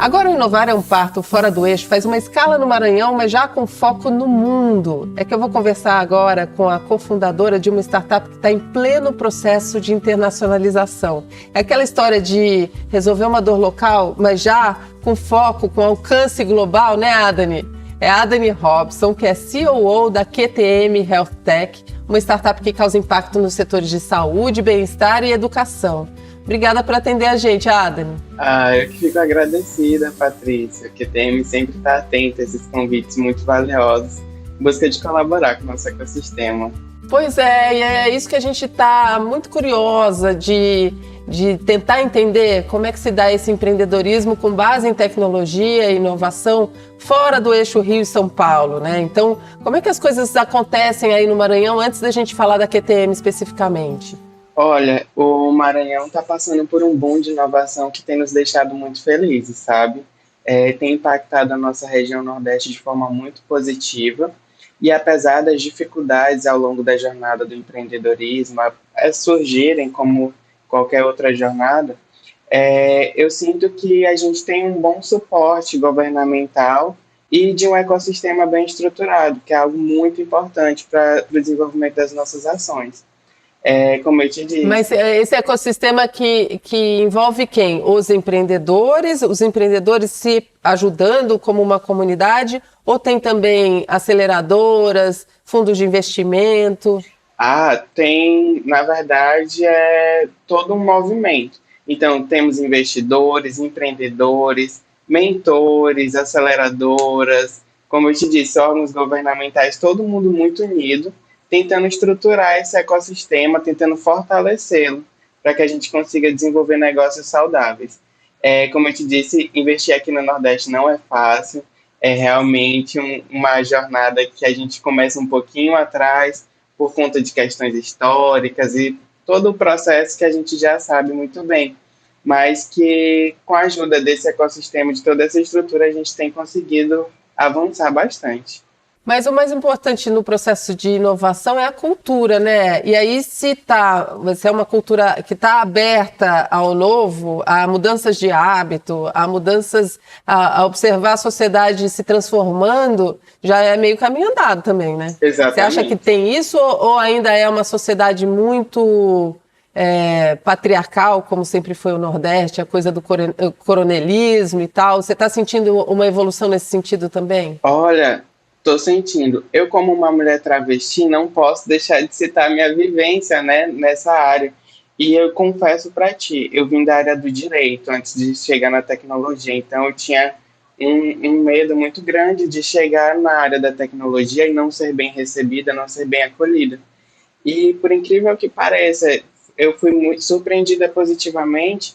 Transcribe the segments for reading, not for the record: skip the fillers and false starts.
Agora, o Inovar é um parto fora do eixo, faz uma escala no Maranhão, mas já com foco no mundo. É que eu vou conversar agora com a cofundadora de uma startup que está em pleno processo de internacionalização. É aquela história de resolver uma dor local, mas já com foco, com alcance global, né, Adani? É a Adani Robson, que é COO da QTM Health Tech, uma startup que causa impacto nos setores de saúde, bem-estar e educação. Obrigada por atender a gente, Adani. Eu que fico agradecida, Patrícia, que QTM sempre está atenta a esses convites muito valiosos, em busca de colaborar com o nosso ecossistema. Pois é, e é isso que a gente está muito curiosa de tentar entender como é que se dá esse empreendedorismo com base em tecnologia e inovação fora do eixo Rio e São Paulo, né? Então, como é que as coisas acontecem aí no Maranhão antes da gente falar da QTM especificamente? Olha, o Maranhão está passando por um boom de inovação que tem nos deixado muito felizes, sabe? Tem impactado a nossa região Nordeste de forma muito positiva e apesar das dificuldades ao longo da jornada do empreendedorismo surgirem como qualquer outra jornada, eu sinto que a gente tem um bom suporte governamental e de um ecossistema bem estruturado, que é algo muito importante para o desenvolvimento das nossas ações. Como eu te disse. Mas esse ecossistema que envolve quem? Os empreendedores se ajudando como uma comunidade, ou tem também aceleradoras, fundos de investimento? Tem, na verdade, todo um movimento. Então, temos investidores, empreendedores, mentores, aceleradoras, como eu te disse, órgãos governamentais, todo mundo muito unido, tentando estruturar esse ecossistema, tentando fortalecê-lo, para que a gente consiga desenvolver negócios saudáveis. Como eu te disse, investir aqui no Nordeste não é fácil, é realmente uma jornada que a gente começa um pouquinho atrás, por conta de questões históricas e todo o processo que a gente já sabe muito bem, mas que com a ajuda desse ecossistema, de toda essa estrutura, a gente tem conseguido avançar bastante. Mas o mais importante no processo de inovação é a cultura, né? E aí, se é uma cultura que está aberta ao novo, a mudanças de hábito, a observar a sociedade se transformando, já é meio caminho andado também, né? Exatamente. Você acha que tem isso ou ainda é uma sociedade muito patriarcal, como sempre foi o Nordeste, a coisa do coronelismo e tal? Você está sentindo uma evolução nesse sentido também? Olha, estou sentindo. Eu, como uma mulher travesti, não posso deixar de citar minha vivência, né, nessa área. E eu confesso para ti, eu vim da área do direito antes de chegar na tecnologia, então eu tinha um medo muito grande de chegar na área da tecnologia e não ser bem recebida, não ser bem acolhida. E, por incrível que pareça, eu fui muito surpreendida positivamente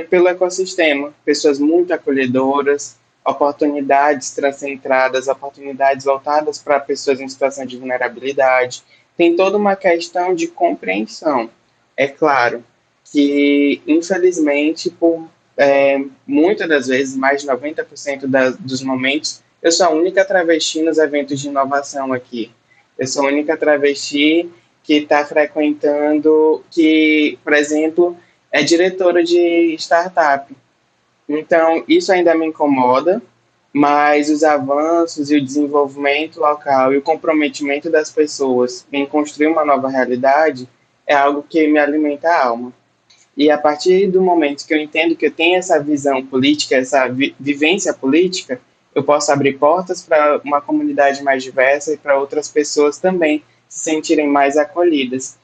pelo ecossistema. Pessoas muito acolhedoras, oportunidades transcentradas, oportunidades voltadas para pessoas em situação de vulnerabilidade. Tem toda uma questão de compreensão. É claro que, infelizmente, muitas das vezes, mais de 90% dos momentos, eu sou a única travesti nos eventos de inovação aqui. Eu sou a única travesti que está frequentando, que, por exemplo, é diretora de startup. Então, isso ainda me incomoda, mas os avanços e o desenvolvimento local e o comprometimento das pessoas em construir uma nova realidade é algo que me alimenta a alma. E a partir do momento que eu entendo que eu tenho essa visão política, essa vivência política, eu posso abrir portas para uma comunidade mais diversa e para outras pessoas também se sentirem mais acolhidas.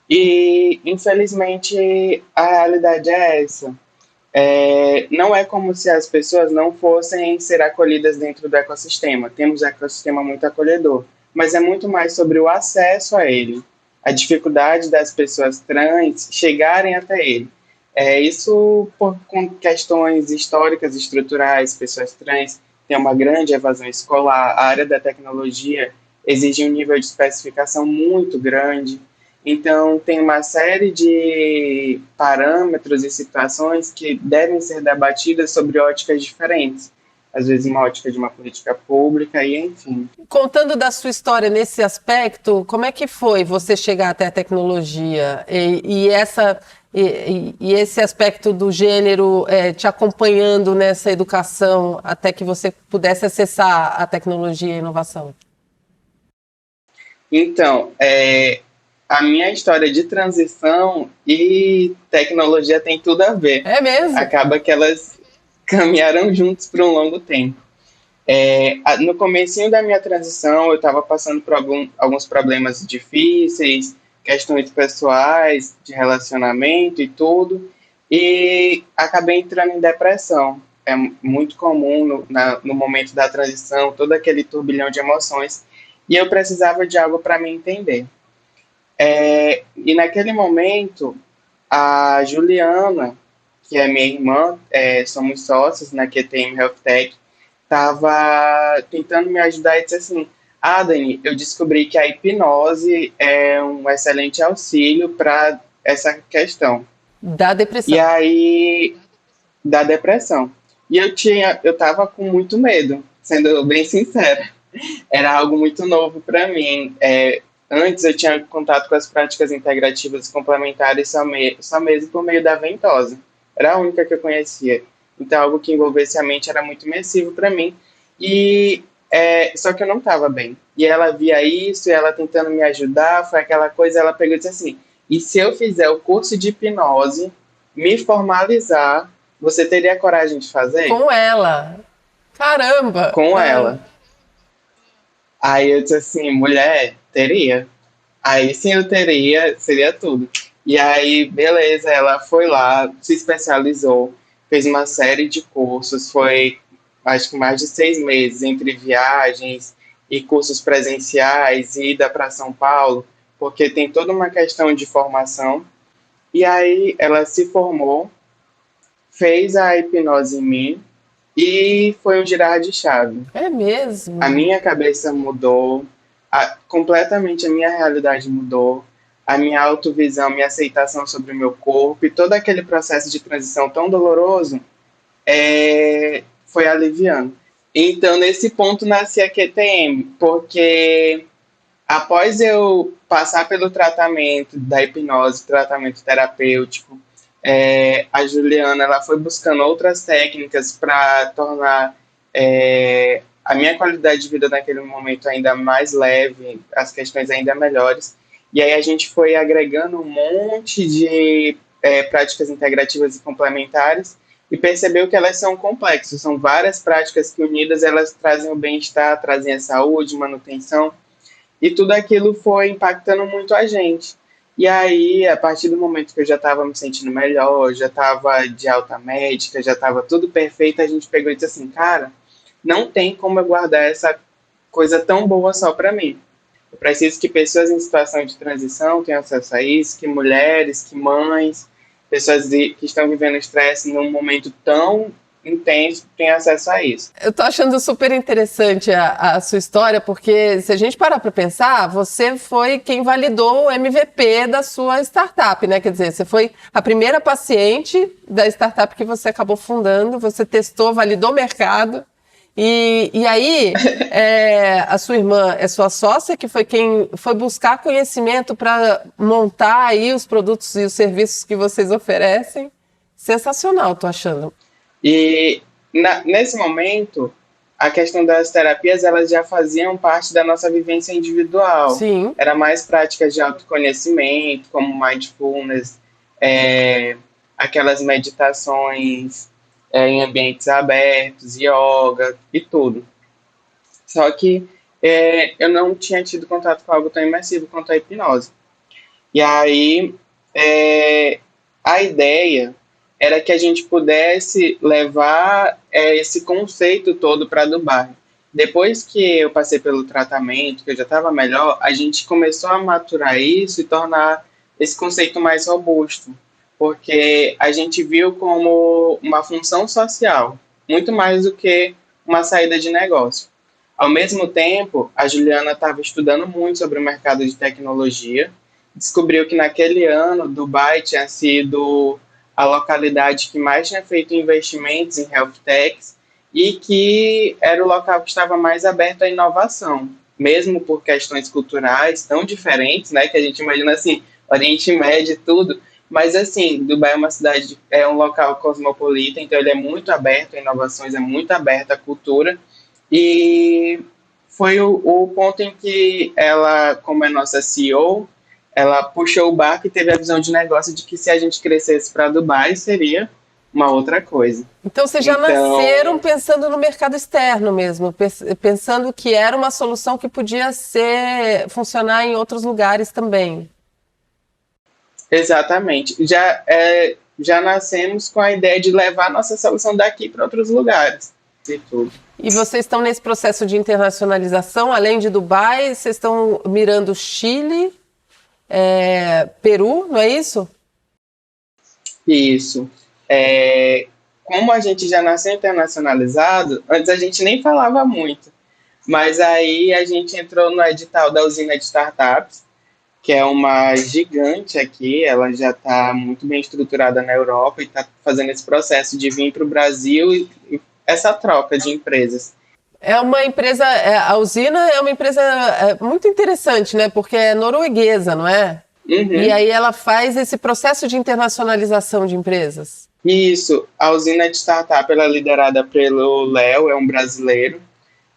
E, infelizmente, a realidade é essa. Não é como se as pessoas não fossem ser acolhidas dentro do ecossistema. Temos um ecossistema muito acolhedor, mas é muito mais sobre o acesso a ele, a dificuldade das pessoas trans chegarem até ele. Isso com questões históricas, estruturais, pessoas trans têm uma grande evasão escolar, a área da tecnologia exige um nível de especificação muito grande. Então, tem uma série de parâmetros e situações que devem ser debatidas sobre óticas diferentes. Às vezes, uma ótica de uma política pública e, enfim. Contando da sua história nesse aspecto, como é que foi você chegar até a tecnologia? E E esse aspecto do gênero te acompanhando nessa educação até que você pudesse acessar a tecnologia e a inovação? Então, a minha história de transição e tecnologia tem tudo a ver. É mesmo? Acaba que elas caminharam juntos por um longo tempo. No comecinho da minha transição, eu estava passando por alguns problemas difíceis, questões pessoais, de relacionamento e tudo, e acabei entrando em depressão. É muito comum no momento da transição, todo aquele turbilhão de emoções, e eu precisava de algo para me entender. E naquele momento, a Juliana, que é minha irmã, somos sócios na QTM Health Tech, estava tentando me ajudar e disse assim: Dani, eu descobri que a hipnose é um excelente auxílio para essa questão. Da E depressão. aí, da depressão. E eu estava com muito medo, sendo bem sincera. Era algo muito novo para mim. Antes eu tinha contato com as práticas integrativas complementares só mesmo por meio da ventosa. Era a única que eu conhecia. Então, algo que envolvesse a mente era muito imersivo para mim. E só que eu não estava bem. E ela via isso, e ela tentando me ajudar, foi aquela coisa, ela pegou e disse assim: e se eu fizer o curso de hipnose, me formalizar, você teria coragem de fazer? Com ela. Caramba! Com ela. Aí eu disse assim: mulher, teria. Aí sim eu teria, seria tudo. E aí, beleza, ela foi lá, se especializou, fez uma série de cursos, foi acho que mais de 6 meses entre viagens e cursos presenciais, e ida para São Paulo, porque tem toda uma questão de formação. E aí ela se formou, fez a hipnose em mim e foi um girar de chave. É A mesmo? minha cabeça mudou, completamente a minha realidade mudou, a minha autovisão, minha aceitação sobre o meu corpo e todo aquele processo de transição tão doloroso foi aliviando. Então, nesse ponto, nasci a QTM, porque após eu passar pelo tratamento da hipnose, tratamento terapêutico, a Juliana ela foi buscando outras técnicas para tornar a minha qualidade de vida naquele momento ainda mais leve, as questões ainda melhores. E aí a gente foi agregando um monte de práticas integrativas e complementares e percebeu que elas são complexas, são várias práticas que unidas elas trazem o bem-estar, trazem a saúde, manutenção, e tudo aquilo foi impactando muito a gente. E aí, a partir do momento que eu já estava me sentindo melhor, já estava de alta médica, já estava tudo perfeito, a gente pegou e disse assim: cara, não tem como eu guardar essa coisa tão boa só para mim. Eu preciso que pessoas em situação de transição tenham acesso a isso, que mulheres, que mães, pessoas que estão vivendo estresse num momento tão intenso tenham acesso a isso. Eu tô achando super interessante a sua história, porque se a gente parar para pensar, você foi quem validou o MVP da sua startup, né? Quer dizer, você foi a primeira paciente da startup que você acabou fundando, você testou, validou o mercado. E aí, a sua irmã é sua sócia, que foi quem foi buscar conhecimento para montar aí os produtos e os serviços que vocês oferecem. Sensacional, tô achando. E nesse momento, a questão das terapias, elas já faziam parte da nossa vivência individual. Sim. Era mais práticas de autoconhecimento, como mindfulness, aquelas meditações em ambientes abertos, yoga e tudo. Só que eu não tinha tido contato com algo tão imersivo quanto a hipnose. E aí, a ideia era que a gente pudesse levar esse conceito todo para Dubai. Depois que eu passei pelo tratamento, que eu já estava melhor, a gente começou a maturar isso e tornar esse conceito mais robusto, porque a gente viu como uma função social, muito mais do que uma saída de negócio. Ao mesmo tempo, a Juliana estava estudando muito sobre o mercado de tecnologia, descobriu que naquele ano Dubai tinha sido a localidade que mais tinha feito investimentos em health techs e que era o local que estava mais aberto à inovação, mesmo por questões culturais tão diferentes, né, que a gente imagina assim, Oriente Médio e tudo, Mas, assim, Dubai é uma cidade, é um local cosmopolita, então ele é muito aberto a inovações, é muito aberto à cultura. E foi o ponto em que ela, como é nossa CEO, ela puxou o barco e teve a visão de negócio de que se a gente crescesse para Dubai, seria uma outra coisa. Então, vocês já nasceram Então, pensando no mercado externo mesmo, pensando que era uma solução que podia funcionar em outros lugares também. exatamente. Já nascemos com a ideia de levar nossa solução daqui para outros lugares. E tudo. E vocês estão nesse processo de internacionalização, além de Dubai, vocês estão mirando Chile, Peru, não é isso? Isso. Como a gente já nasceu internacionalizado, antes a gente nem falava muito. Mas aí a gente entrou no edital da usina de startups, que é uma gigante aqui, ela já está muito bem estruturada na Europa e está fazendo esse processo de vir para o Brasil e essa troca de empresas. É uma empresa, a usina é uma empresa muito interessante, né? Porque é norueguesa, não é? Uhum. E aí ela faz esse processo de internacionalização de empresas. Isso, a usina de startup ela é liderada pelo Léo, é um brasileiro,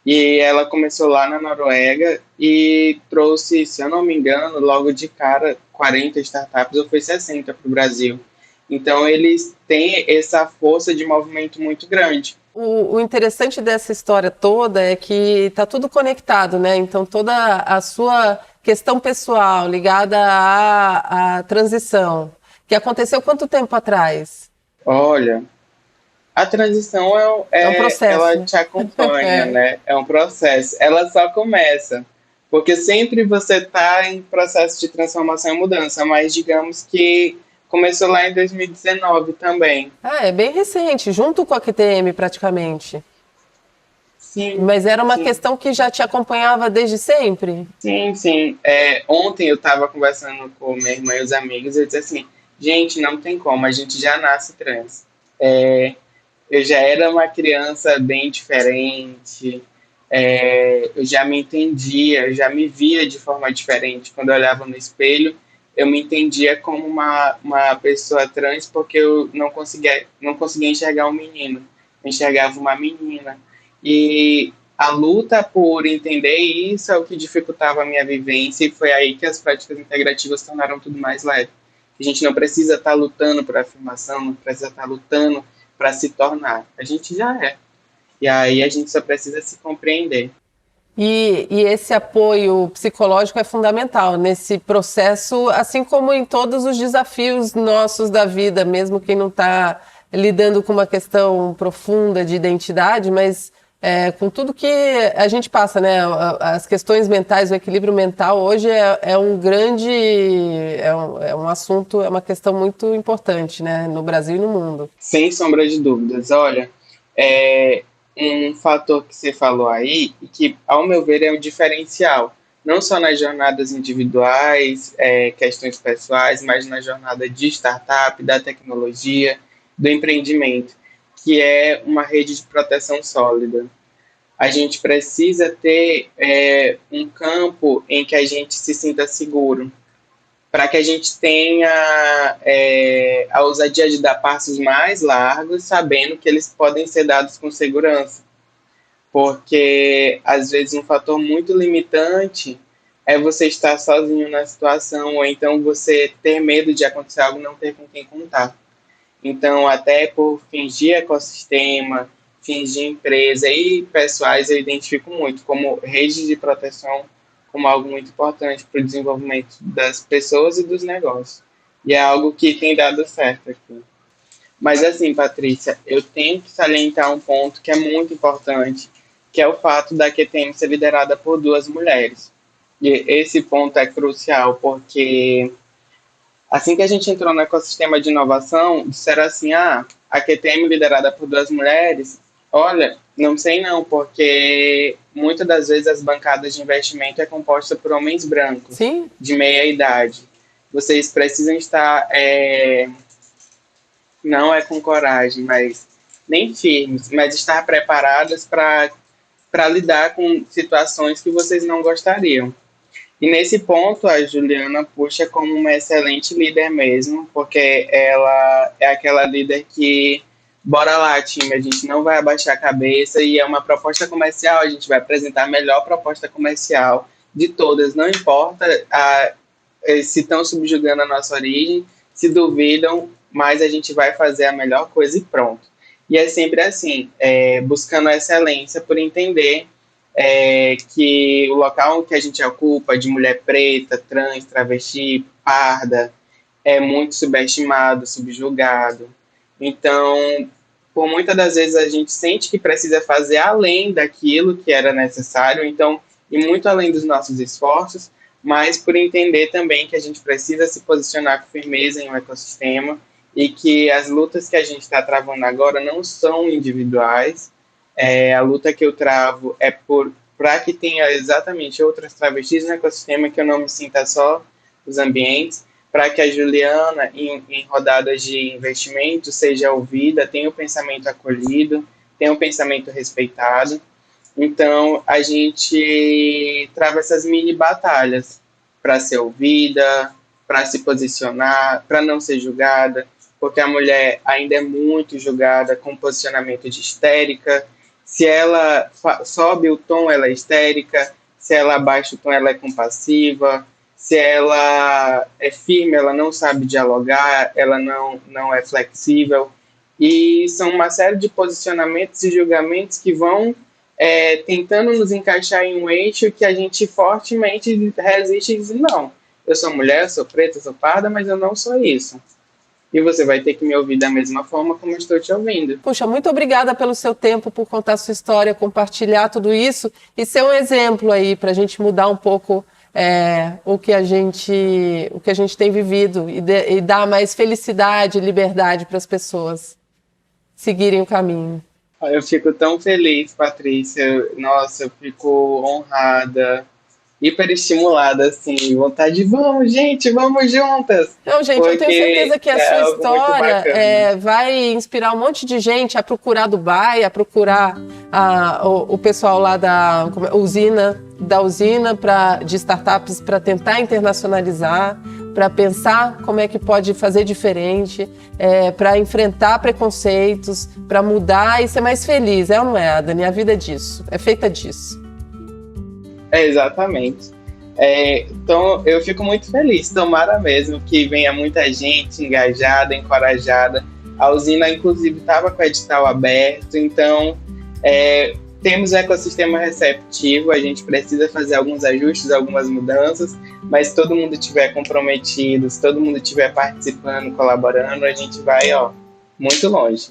e ela começou lá na Noruega e trouxe, se eu não me engano, logo de cara 40 startups ou foi 60 para o Brasil. Então eles têm essa força de movimento muito grande. O interessante dessa história toda é que está tudo conectado, né? Então toda a sua questão pessoal ligada à transição, que aconteceu quanto tempo atrás? Olha, a transição É um processo, ela né? te acompanha, né? É um processo. Ela só começa, porque sempre você está em processo de transformação e mudança, mas digamos que começou lá em 2019 também. Ah, é bem recente, junto com a QTM praticamente. Sim, Mas era uma sim, questão que já te acompanhava desde sempre? sim, sim. Ontem eu estava conversando com minha irmã e os amigos e eu disse assim, gente, não tem como, a gente já nasce trans. Eu já era uma criança bem diferente, eu já me entendia, eu já me via de forma diferente. Quando eu olhava no espelho, eu me entendia como uma pessoa trans porque eu não conseguia enxergar um menino, eu enxergava uma menina. E a luta por entender isso é o que dificultava a minha vivência e foi aí que as práticas integrativas tornaram tudo mais leve. A gente não precisa estar lutando por afirmação, não precisa estar lutando para se tornar. A gente já é. E aí a gente só precisa se compreender. E esse apoio psicológico é fundamental nesse processo, assim como em todos os desafios nossos da vida, mesmo quem não está lidando com uma questão profunda de identidade, mas com tudo que a gente passa, né? As questões mentais, o equilíbrio mental hoje é um grande, é um assunto, é uma questão muito importante, né? No Brasil e no mundo. Sem sombra de dúvidas. Olha, um fator que você falou aí, e que, ao meu ver, é um diferencial, não só nas jornadas individuais, questões pessoais, mas na jornada de startup, da tecnologia, do empreendimento, que é uma rede de proteção sólida. A gente precisa ter um campo em que a gente se sinta seguro, para que a gente tenha a ousadia de dar passos mais largos, sabendo que eles podem ser dados com segurança. Porque, às vezes, um fator muito limitante é você estar sozinho na situação, ou então você ter medo de acontecer algo e não ter com quem contar. Então, até por fins de ecossistema, fins de empresa e pessoais, eu identifico muito como rede de proteção como algo muito importante para o desenvolvimento das pessoas e dos negócios. E é algo que tem dado certo aqui. Mas assim, Patrícia, eu tenho que salientar um ponto que é muito importante, que é o fato da QTM ser liderada por duas mulheres. E esse ponto é crucial, porque assim que a gente entrou no ecossistema de inovação, disseram assim, a QTM liderada por duas mulheres, olha, não sei não, porque muitas das vezes as bancadas de investimento é composta por homens brancos, Sim? de meia idade. Vocês precisam estar, não é com coragem, mas nem firmes, mas estar preparadas para lidar com situações que vocês não gostariam. E nesse ponto, a Juliana puxa como uma excelente líder mesmo, porque ela é aquela líder que, bora lá, time, a gente não vai abaixar a cabeça e é uma proposta comercial, a gente vai apresentar a melhor proposta comercial de todas, não importa se estão subjugando a nossa origem, se duvidam, mas a gente vai fazer a melhor coisa e pronto. E é sempre assim, buscando a excelência por entender que o local que a gente ocupa, de mulher preta, trans, travesti, parda, é muito subestimado, subjugado. Então, por muitas das vezes a gente sente que precisa fazer além daquilo que era necessário, então, e muito além dos nossos esforços, mas por entender também que a gente precisa se posicionar com firmeza em um ecossistema e que as lutas que a gente está travando agora não são individuais. A luta que eu travo é para que tenha exatamente outras travestis no ecossistema, que eu não me sinta só nos ambientes, para que a Juliana, em rodadas de investimento, seja ouvida, tenha o pensamento acolhido, tenha o pensamento respeitado. Então, a gente trava essas mini batalhas para ser ouvida, para se posicionar, para não ser julgada, porque a mulher ainda é muito julgada com posicionamento de histérica. Se ela sobe o tom, ela é histérica. Se ela abaixa o tom, ela é compassiva. Se ela é firme, ela não sabe dialogar, ela não é flexível. E são uma série de posicionamentos e julgamentos que vão tentando nos encaixar em um eixo que a gente fortemente resiste e diz, não, eu sou mulher, eu sou preta, eu sou parda, mas eu não sou isso. E você vai ter que me ouvir da mesma forma como eu estou te ouvindo. Puxa, muito obrigada pelo seu tempo, por contar a sua história, compartilhar tudo isso e ser um exemplo aí para a gente mudar um pouco o que a gente tem vivido e dar mais felicidade e liberdade para as pessoas seguirem o caminho. Eu fico tão feliz, Patrícia. Nossa, eu fico honrada, hiperestimulada, assim, vontade de vamos, gente, vamos juntas. Não, gente, eu tenho certeza que a sua história vai inspirar um monte de gente a procurar Dubai, a procurar o pessoal lá da usina de startups para tentar internacionalizar, para pensar como é que pode fazer diferente, para enfrentar preconceitos, para mudar e ser mais feliz. É ou não é, Dani? A vida é disso, é feita disso. Exatamente. Então, eu fico muito feliz. Tomara mesmo que venha muita gente engajada, encorajada. A usina, inclusive, estava com o edital aberto. Então, temos um ecossistema receptivo. A gente precisa fazer alguns ajustes, algumas mudanças. Mas se todo mundo estiver comprometido, se todo mundo estiver participando, colaborando, a gente vai muito longe.